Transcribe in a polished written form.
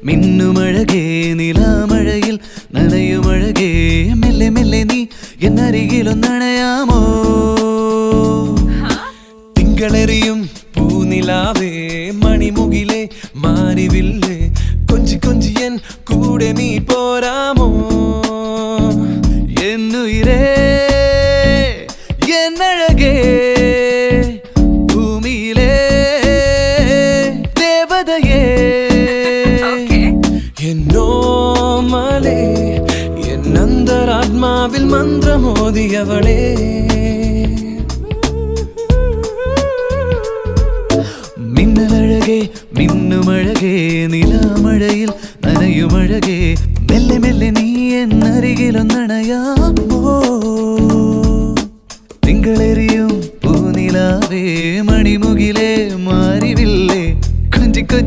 മിന്നുമഴകേ നിലാമഴയിൽ നനയുമഴകേ മെല്ലെ മെല്ലെ നീ എന്നരികിലൊന്നണയാമോ തിങ്കളെറിയും പൂനിലാവേ മണിമുകിലേ മാരിവില്ലേ കൊഞ്ചി കൊഞ്ചിയൻ കൂടെ നീ പോരാമോ എന്നുയിരേ എന്നഴകേ ഭൂമിയിലേ ദേവതയേ എന്നോമലേ എന്നന്തരാത്മാവിൽ മന്ത്രമോദിയവളേ മിന്നലഴകേ മിന്നുമഴകേ നിലാമഴയിൽ നനയുമഴകേ മെല്ലെ മെല്ലെ നീ എന്നരികിലൊന്നണയാമോ തിങ്കളെറിയും പൂനിലാവേ മണിമുകിലേ മാരിവില്ലേ കൊഞ്ചി കൊഞ്ചി